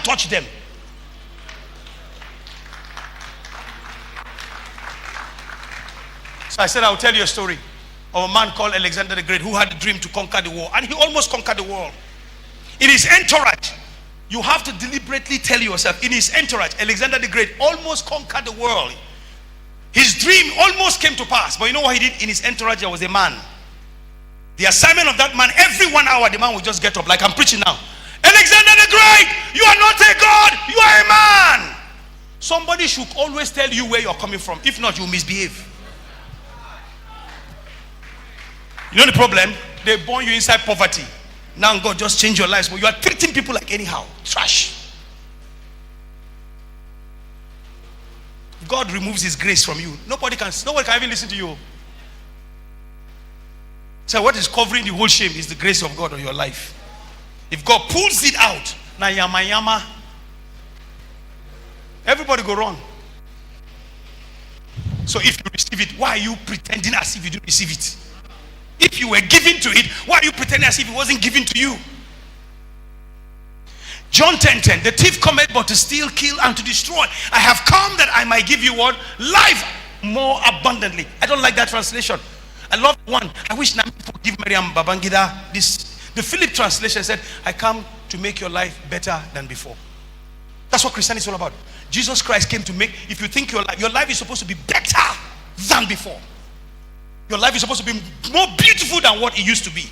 can't touch them. So I said I'll tell you a story of a man called Alexander the Great who had a dream to conquer the world, and he almost conquered the world. In his entourage, you have to deliberately tell yourself, in his entourage, Alexander the Great almost conquered the world. His dream almost came to pass, but you know what he did? In his entourage there was a man. The assignment of that man, every 1 hour the man would just get up, like I'm preaching now. Alexander the Great, you are not a god, you are a man. Somebody should always tell you where you're coming from. If not, you misbehave. You know the problem? They born you inside poverty. Now God just changed your lives, but you are treating people like anyhow. Trash. God removes his grace from you. Nobody can even listen to you. So what is covering the whole shame is the grace of God on your life. If God pulls it out, na yama yama, everybody go wrong. So if you receive it, why are you pretending as if you didn't receive it? If you were given to it, why are you pretending as if it wasn't given to you? John 10:10, the thief cometh but to steal, kill, and to destroy. I have come that I might give you what? Life more abundantly. I don't like that translation. I love one. I wish Nami forgive Mariam Babangida. The Philip translation said, I come to make your life better than before. That's what Christianity is all about. Jesus Christ came to make, if you think your life is supposed to be better than before. Your life is supposed to be more beautiful than what it used to be.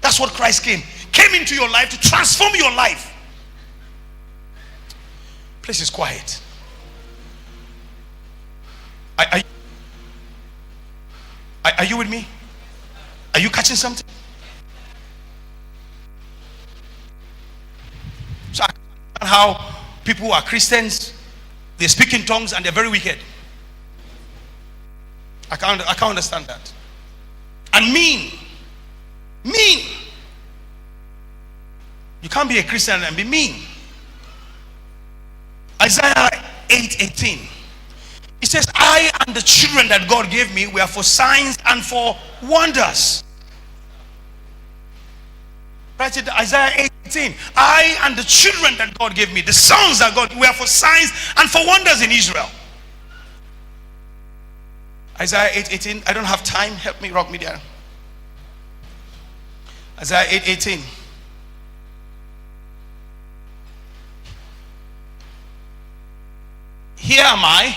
That's what Christ came into your life to transform your life. Place is quiet. Are you with me? Are you catching something? So I understand how people who are Christians, they speak in tongues and they're very wicked. I can't understand that. And mean. You can't be a Christian and be mean. Isaiah 8:18. It says, I and the children that God gave me were for signs and for wonders. Right? Isaiah 8:18. I and the children that God gave me, the sons that God, were for signs and for wonders in Israel. Isaiah 8:18. I don't have time. Help me, rock me there. Isaiah 8:18. Here am I.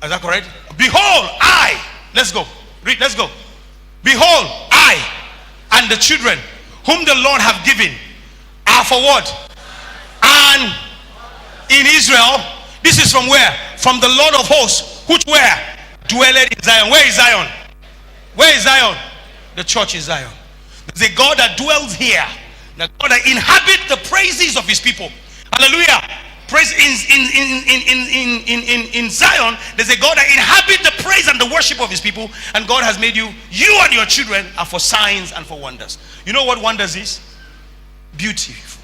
Is that correct? Behold, I. Let's go. Read, let's go. Behold, I and the children whom the Lord have given are for what? And in Israel, this is from where? From the Lord of hosts, which where? Dwelleth in Zion. Where is Zion? Where is Zion? The church is Zion. There's a God that dwells here. The God that inhabits the praises of his people. Hallelujah. Praise in Zion, there's a God that inhabits the praise and the worship of his people, and God has made you and your children are for signs and for wonders. You know what wonders is? Beautiful.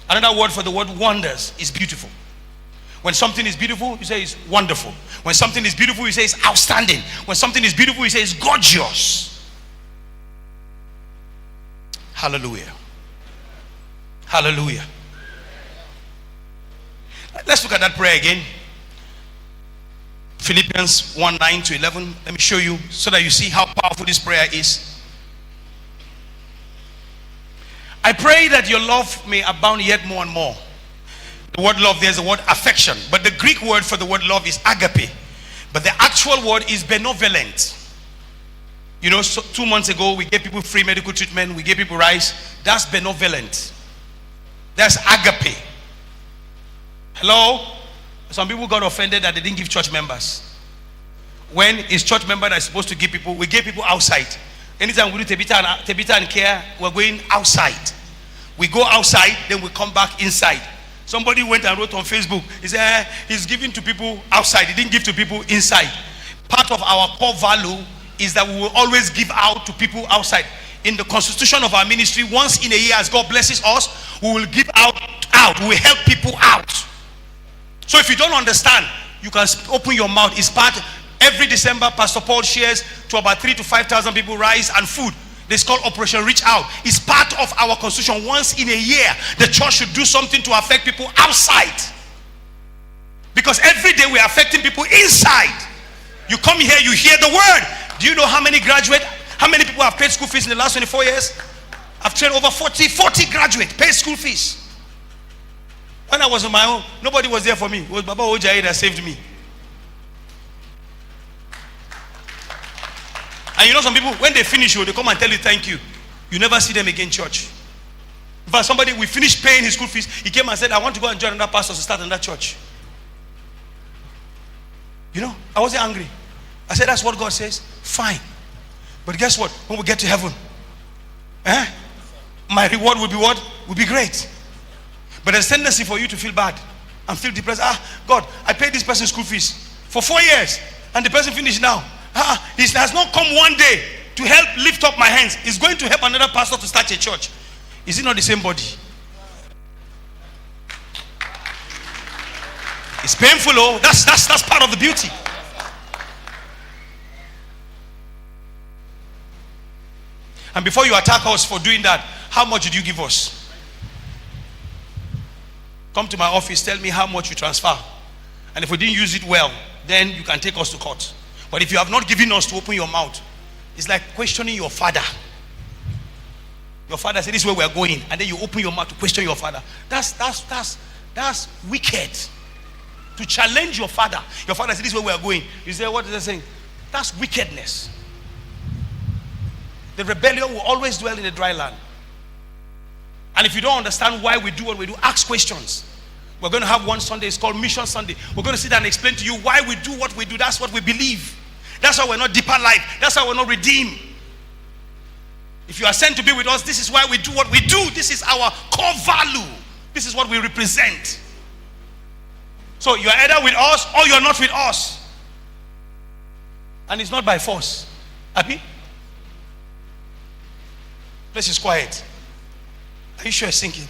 Another word for the word wonders is beautiful. When something is beautiful, you say it's wonderful. When something is beautiful, you say it's outstanding. When something is beautiful, you say it's gorgeous. Hallelujah. Hallelujah. Let's look at that prayer again. Philippians 1:9-11. Let me show you so that you see how powerful this prayer is. I pray that your love may abound yet more and more. The word love, there's the word affection, but the Greek word for the word love is agape, but the actual word is benevolent. You know, 2 months ago we gave people free medical treatment, we gave people rice. That's benevolent. That's agape. Hello? Some people got offended that they didn't give church members. When is church member that's supposed to give people? We give people outside. Anytime we do Tebita and care, we're going outside. We go outside, then we come back inside. Somebody went and wrote on Facebook, he said he's giving to people outside, he didn't give to people inside. Part of our core value is that we will always give out to people outside. In the constitution of our ministry, once in a year, as God blesses us, we will give out. We will help people out. So if you don't understand, you can open your mouth. It's part. Every December, Pastor Paul shares to about 3,000 to 5,000 people rice and food. This is called Operation Reach Out. It's part of our constitution. Once in a year, the church should do something to affect people outside. Because every day we are affecting people inside. You come here, you hear the word. Do you know how many graduate? How many people have paid school fees in the last 24 years? I've trained over 40 graduates, paid school fees. When I was on my own, nobody was there for me. It was Baba Ojayi that saved me. And you know some people, when they finish you, they come and tell you thank you. You never see them again in church. In fact, somebody, we finished paying his school fees. He came and said, I want to go and join another pastor to start another church. You know, I wasn't angry. I said, that's what God says. Fine. But guess what? When we get to heaven, my reward will be what? Will be great. But there's a tendency for you to feel bad and feel depressed. God, I paid this person school fees for 4 years and the person finished now. He has not come one day to help lift up my hands. He's going to help another pastor to start a church. Is it not the same body? It's painful, oh. That's part of the beauty. And before you attack us for doing that, how much did you give us? Come to my office, tell me how much you transfer. And if we didn't use it well, then you can take us to court. But if you have not given us to open your mouth, it's like questioning your father. Your father said, this is where we are going. And then you open your mouth to question your father. That's wicked. To challenge your father. Your father said, this is where we are going. You say, what is that saying? That's wickedness. The rebellion will always dwell in the dry land. And if you don't understand why we do what we do, ask questions. We're going to have one Sunday, it's called Mission Sunday. We're going to sit down and explain to you why we do what we do. That's what we believe. That's why we're not deeper life. That's why we're not redeemed. If you are sent to be with us, this is why we do what we do. This is our core value. This is what we represent. So you're either with us or you're not with us. And it's not by force. Happy? Place is quiet. Are you sure it's sinking?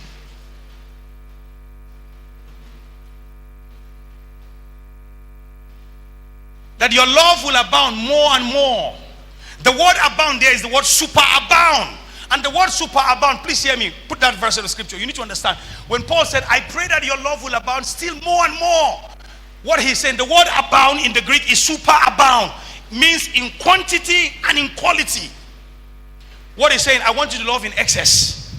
That your love will abound more and more. The word abound there is the word superabound. And the word superabound, please hear me. Put that verse in the scripture. You need to understand. When Paul said, I pray that your love will abound still more and more. What he's saying, the word abound in the Greek is superabound. Means in quantity and in quality. What he's saying, I want you to love in excess.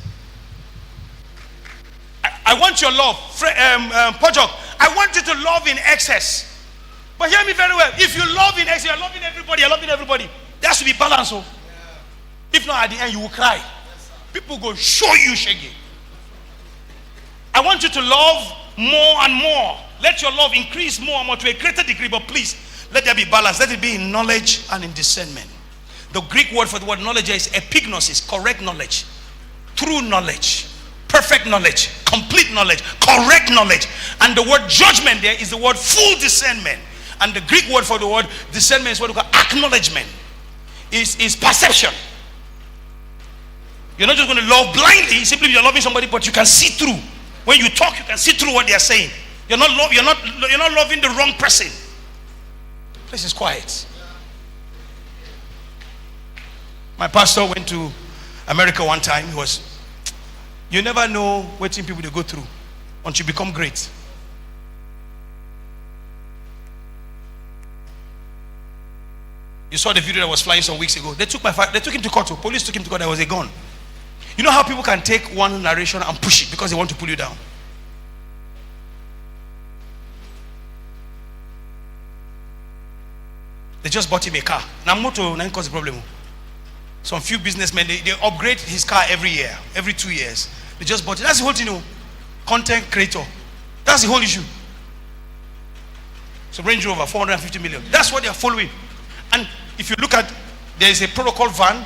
I want your love. Pojok, I want you to love in excess. But hear me very well. If you love in excess, you're loving everybody, you're loving everybody. There has to be balance. Oh. If not, at the end, you will cry. People go, show you, Shaggy. I want you to love more and more. Let your love increase more and more to a greater degree. But please, let there be balance. Let it be in knowledge and in discernment. The Greek word for the word knowledge is epignosis, correct knowledge, true knowledge, perfect knowledge, complete knowledge, correct knowledge. And the word judgment there is the word full discernment. And the Greek word for the word discernment is what we call acknowledgement. Is perception. You're not just going to love blindly, simply you're loving somebody, but you can see through. When you talk, you can see through what they are saying. You're not loving the wrong person. Place is quiet. My pastor went to America one time. You never know what people they go through until you become great. You saw the video that was flying some weeks ago. They took him to court. Police took him to court. There was a gun. You know how people can take one narration and push it because they want to pull you down. They just bought him a car. Now motor now cause a problem. Some few businessmen they upgrade his car every year, every 2 years. They just bought it. That's the whole thing. Content creator. That's the whole issue. So Range Rover 450 million. That's what they are following. And if you look at, there is a protocol van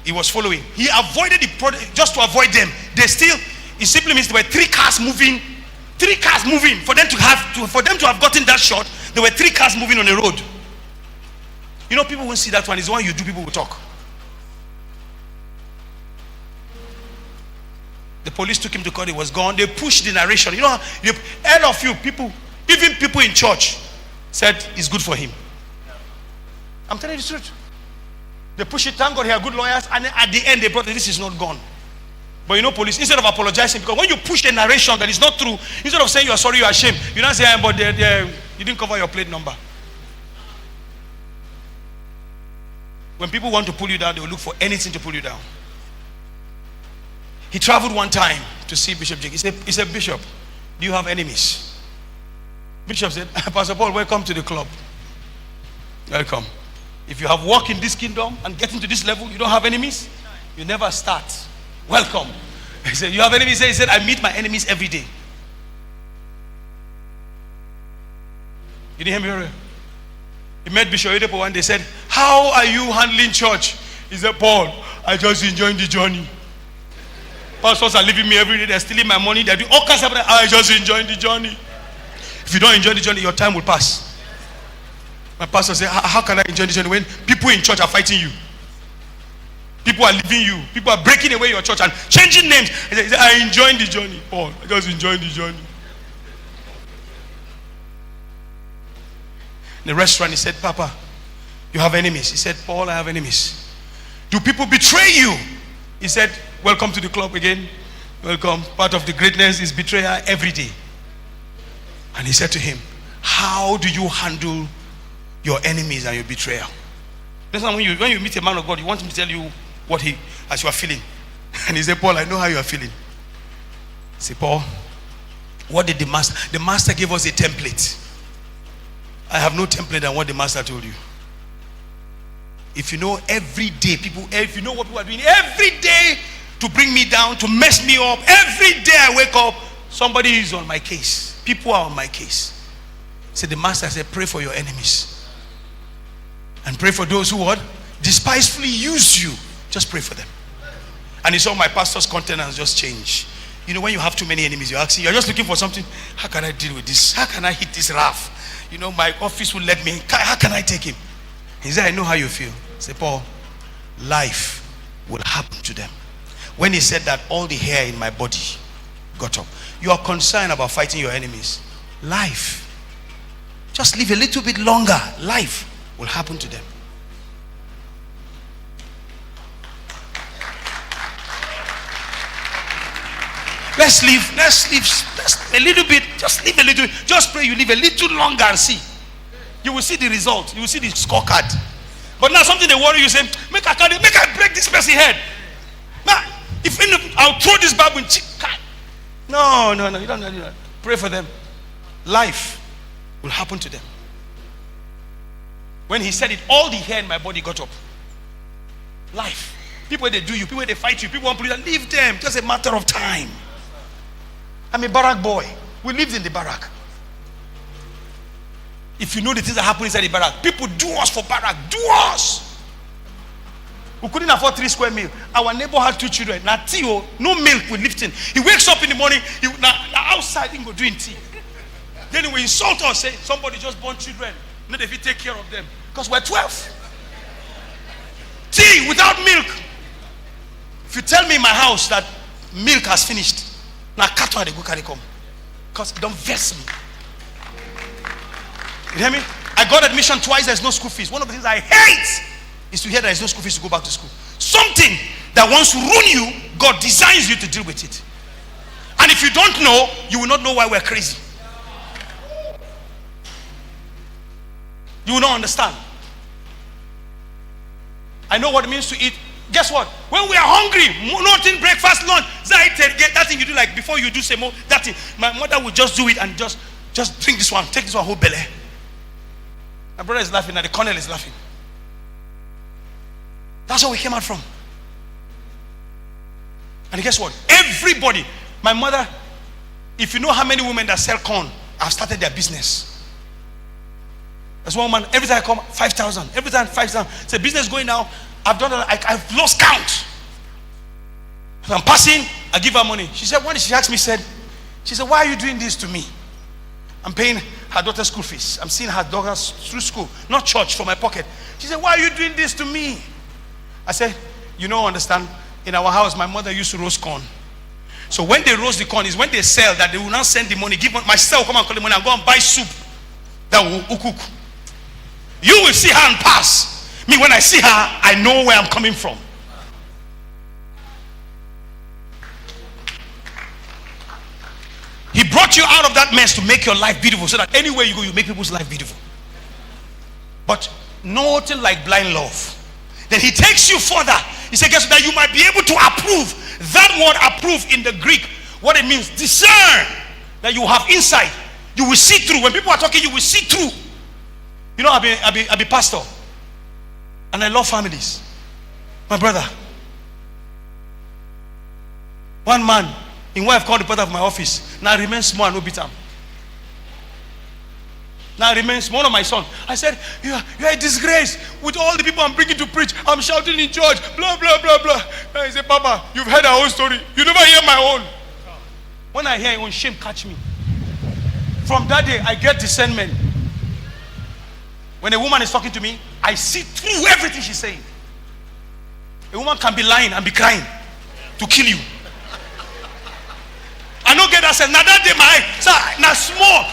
he was following. He avoided just to avoid them. It simply means there were 3 cars moving. 3 cars moving. For them to have gotten that shot, there were 3 cars moving on the road. You know, people won't see that one. It's the one you do, people will talk. The police took him to court. He was gone. They pushed the narration. You know, all of you people, even people in church, said it's good for him. I'm telling you the truth. They push it. Thank God he had good lawyers. And then at the end, they brought it. This is not gone. But you know, police, instead of apologizing, because when you push a narration that is not true, instead of saying you are sorry, you are ashamed, you don't say, but you didn't cover your plate number. When people want to pull you down, they will look for anything to pull you down. He traveled one time to see Bishop Jake. He said, Bishop, do you have enemies? Bishop said, Pastor Paul, welcome to the club. Welcome. If you have walked in this kingdom and getting to this level, you don't have enemies, you never start. Welcome. He said, you have enemies? He said, I meet my enemies every day. You didn't hear me? He met Bishop Oyedepo one day. Said, how are you handling church? He said, Paul, I just enjoying the journey. Pastors are leaving me every day. They're stealing my money. They're doing all kinds of things. I just enjoying the journey. If you don't enjoy the journey, your time will pass. My pastor said, how can I enjoy the journey when people in church are fighting you? People are leaving you. People are breaking away your church and changing names. He said, I enjoying the journey. Paul, I just enjoying the journey. In the restaurant, he said, Papa, you have enemies. He said, Paul, I have enemies. Do people betray you? He said, welcome to the club again. Welcome. Part of the greatness is betrayal every day. And he said to him, how do you handle your enemies and your betrayal? That's why when you meet a man of God, you want him to tell you what as you are feeling. And he said, Paul, I know how you are feeling. Say, Paul, what did the master? The master gave us a template. I have no template than what the master told you. If you know every day, if you know what people are doing every day to bring me down, to mess me up, every day I wake up, somebody is on my case. People are on my case. So the master said, pray for your enemies. And pray for those who what? Despisefully use you. Just pray for them. And he saw my pastor's countenance just change. You know, when you have too many enemies, you're just looking for something. How can I deal with this? How can I hit this rough? You know, my office will let me. How can I take him? He said, I know how you feel. Say, Paul, life will happen to them. When he said that, all the hair in my body got up. You are concerned about fighting your enemies. Life. Just live a little bit longer. Life will happen to them. Let's live a little bit. Just live a little. Just pray you live a little longer and see. You will see the result. You will see the scorecard. But now something they worry you, say, make I break this person's head. Now, I'll throw this Bible in No, you don't do that. Pray for them. Life will happen to them. When he said it, all the hair in my body got up. Life. People they do you, people they fight you, people want to leave them. Just a matter of time. I'm a barrack boy. We lived in the barrack. If you know the things that happen inside the barrack, people do us for barrack. Do us. We couldn't afford 3 square meals. Our neighbor had 2 children. Now tea, no milk with lifting. He wakes up in the morning. Outside he go doing tea. Then he will insult us, say somebody just born children. Not if you take care of them, because we're 12. Tea without milk. If you tell me in my house that milk has finished, now cattle they go carry come, because it don't vex me. You hear me? I got admission twice. There's no school fees. One of the things I hate is to hear there is no school fees to go back to school. Something that wants to ruin you, God designs you to deal with it. And if you don't know, you will not know why we're crazy. You will not understand. I know what it means to eat. Guess what? When we are hungry, nothing, breakfast, lunch, that thing you do like before you do say more, that thing. My mother would just do it and just drink this one, take this one whole belly. My brother is laughing and the colonel is laughing. That's where we came out from. And guess what? Everybody, my mother, if you know how many women that sell corn have started their business. There's one woman, every time I come, 5,000. Every time 5,000. It's a business going now. I've done that. I've lost count. If I'm passing, I give her money. She said, when she asked me, she said, why are you doing this to me? I'm paying her daughter's school fees. I'm seeing her daughter through school, not church, from my pocket. She said, why are you doing this to me? I said, you don't understand. In our house, my mother used to roast corn. So when they roast the corn, is when they sell that they will not send the money. My sister will come and call the money and go and buy soup that will cook. You will see her and pass. Me, when I see her, I know where I'm coming from. He brought you out of that mess to make your life beautiful, so that anywhere you go, you make people's life beautiful. But nothing like blind love. Then he takes you further. He said, guess that you might be able to approve. That word approve in the Greek, what it means, discern, that you have insight. You will see through. When people are talking, you will see through. You know, I be pastor, and I love families. My brother, one man, in wife called the part of my office. Now I remain small and no bitter. Now I remain small. One of my son. I said, you are a disgrace with all the people I'm bringing to preach. I'm shouting in church, blah blah blah blah. And he said, Papa, you've heard our own story. You never hear my own. When I hear your own, shame catch me. From that day, I get discernment. When a woman is talking to me, I see through everything she's saying. A woman can be lying and be crying to kill you. I don't get that sense. Now that day, my now small.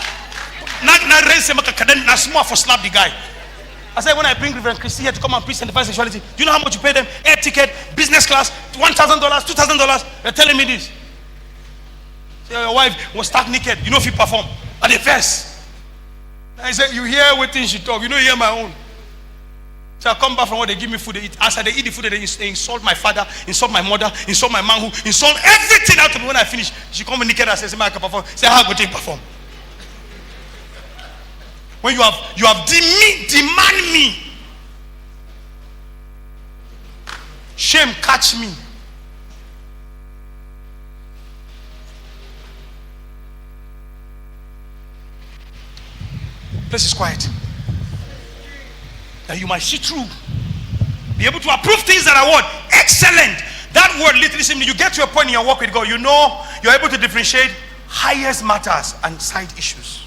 Now small for slap the guy. I said, when I bring Reverend Christy here to come and preach and define sexuality, do you know how much you pay them? Air ticket, business class, $1,000, $2,000. They're telling me this. So your wife was stark naked. You know if you perform at the first. I said, you hear what things she talk. You know you hear my own. So I come back from what they give me food, they eat. As they eat the food, they insult my father, insult my mother, insult my man, who insult everything out of me. When I finish, she come naked and says, I can perform. Say, how go take perform? When you have demand me. Shame catch me. Place is quiet. That you might see through. Be able to approve things that are what? Excellent. That word literally simply, you get to a point in your walk with God, you know you're able to differentiate highest matters and side issues.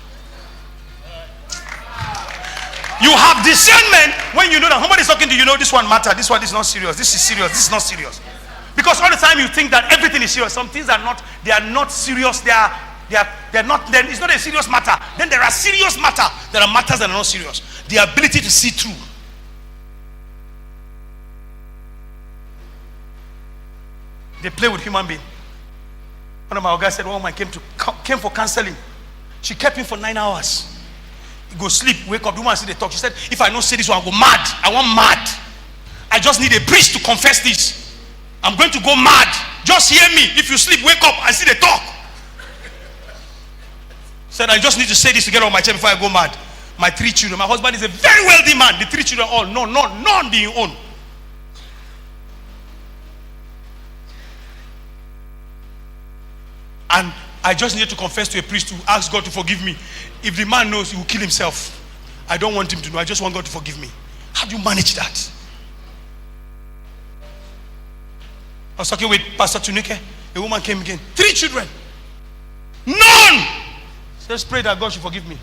You have discernment when you know that somebody is talking to you, know this one matter, this one is not serious, this is serious, this is not serious. Because all the time you think that everything is serious. Some things are not, they are not serious, they're not, it's not a serious matter. Then there are serious matter. There are matters that are not serious. The ability to see through. They play with human being. One of my guys said, one woman came for counseling. She kept him for 9 hours. He go sleep, wake up, the woman see they talk. She said, if I don't say this one, I'll go mad. I want mad. I just need a priest to confess this. I'm going to go mad. Just hear me. If you sleep, wake up, I see they talk. Said, I just need to say this to get on my chair before I go mad. My 3 children, my husband is a very wealthy man. The 3 children all, none being owned. And I just need to confess to a priest to ask God to forgive me. If the man knows, he will kill himself. I don't want him to know. I just want God to forgive me. How do you manage that? I was talking with Pastor Tunike. A woman came again. 3 children. None. Let's pray that God should forgive me.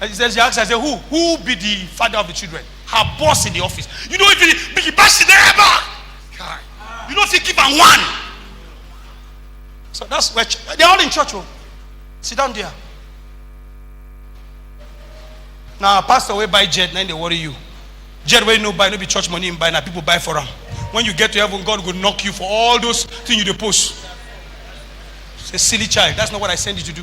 And she says, she asked, I said, who be the father of the children? Her boss in the office. You know if he be the best ever. You know if he give her one. So that's where they're all in church. Oh. Sit down there. Now pastor will buy jet, now they worry you. Jet where you no buy, no be church money in buy, now people buy for them. When you get to heaven, God will knock you for all those things you post. It's a silly child. That's not what I sent you to do.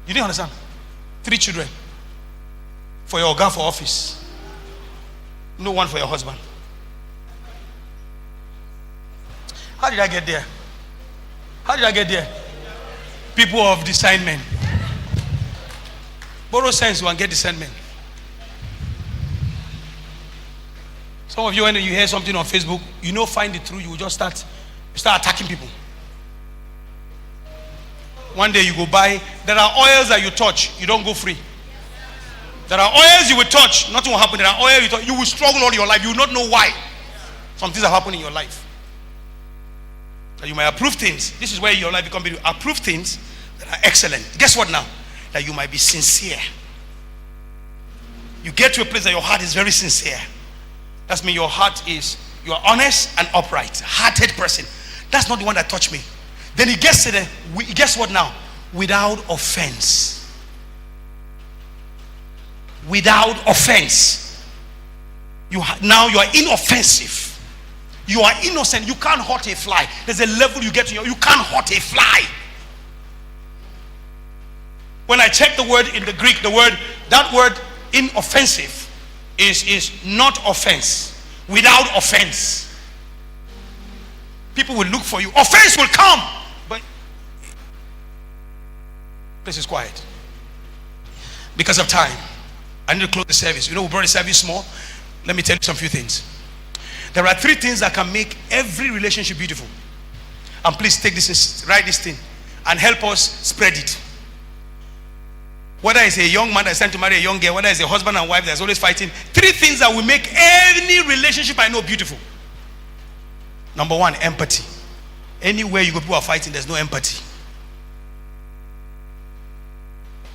You didn't understand? 3 children for your organ for office. No one for your husband. How did I get there? How did I get there? People of discernment. Borrow sense and get discernment. Some of you, when you hear something on Facebook, you know, find it through, you will just start attacking people. One day you go buy, there are oils that you touch, you don't go free. There are oils you will touch, nothing will happen. There are oils you touch, you will struggle all your life, you will not know why. Some things are happening in your life. That you might approve things. This is where your life becomes beautiful. Approve things that are excellent. Guess what now? That you might be sincere. You get to a place that your heart is very sincere. That's mean your heart is, you are honest and upright. Hearted person. That's not the one that touched me. Then he gets to the, guess what now? Without offense. without offense. Now you are inoffensive. You are innocent. You can't hurt a fly. There's a level you get to. You can't hurt a fly. When I check the word in the Greek, that word inoffensive is not offense. Without offense. People will look for you. Offense will come. But place is quiet. Because of time. I need to close the service. We brought the service small. Let me tell you some few things. There are 3 things that can make every relationship beautiful. And please take this, write this thing, and help us spread it. Whether it's a young man that's trying to marry a young girl, whether it's a husband and wife that's always fighting, 3 things that will make any relationship I know beautiful. Number 1, empathy. Anywhere you go, people are fighting, there's no empathy.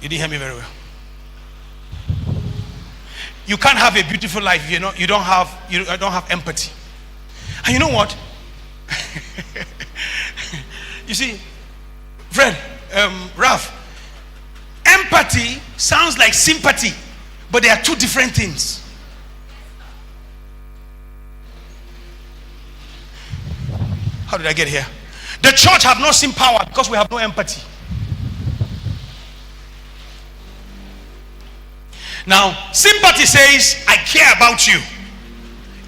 You didn't hear me very well. You can't have a beautiful life if you don't have empathy. And you know what? You see, Fred, Ralph, empathy sounds like sympathy, but they are 2 different things. How did I get here? The church have not seen power because we have no empathy. Now, sympathy says, I care about you.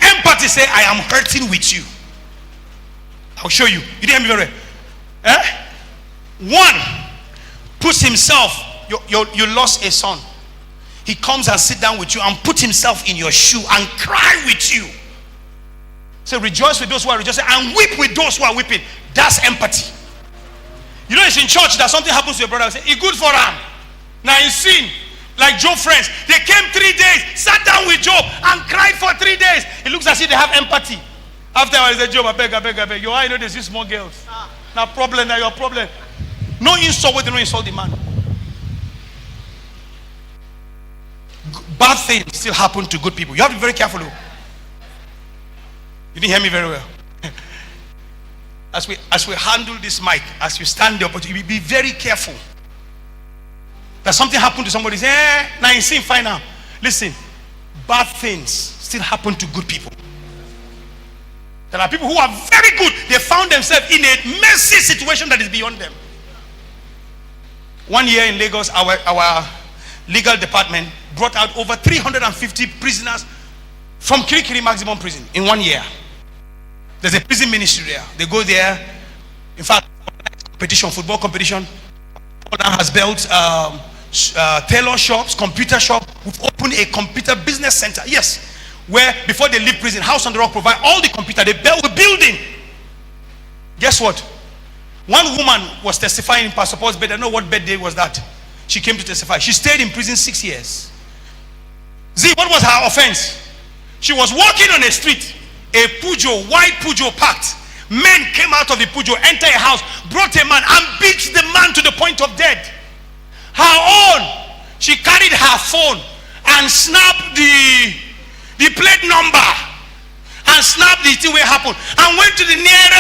Empathy says, I am hurting with you. I'll show you. You didn't hear me very well. One puts himself, you lost a son. He comes and sit down with you and put himself in your shoe and cry with you. So rejoice with those who are rejoicing and weep with those who are weeping. That's empathy. You know, it's in church that something happens to your brother. Say, it's good for him. Now in sin, like Job friends, they came 3 days, sat down with Job and cried for 3 days. It looks as if they have empathy. After I said, Job, I beg. You are, there's these small girls. Now problem, now your problem. No insult with no insult the man. Bad things still happen to good people. You have to be very careful. You didn't hear me very well. As we handle this mic, as you stand there, but you be very careful. That something happened to somebody, say, now you see, fine now. Listen, bad things still happen to good people. There are people who are very good. They found themselves in a messy situation that is beyond them. 1 year in Lagos, our legal department brought out over 350 prisoners from Kirikiri maximum prison in 1 year. There's a prison ministry there. They go there. In fact, competition, football competition. Has built tailor shops, computer shop. We've opened a computer business center. Yes, where before they leave prison, House on the Rock provide all the computer. They built a building. Guess what? One woman was testifying in Pastor Paul's bed. I know what birthday was that. She came to testify. She stayed in prison 6 years. What was her offense? She was walking on a street. A Peugeot, white Peugeot parked. Men came out of the Peugeot, entered a house, brought a man and beat the man to the point of death. Her own, she carried her phone and snapped the plate number and snapped the thing where it happened and went to the nearest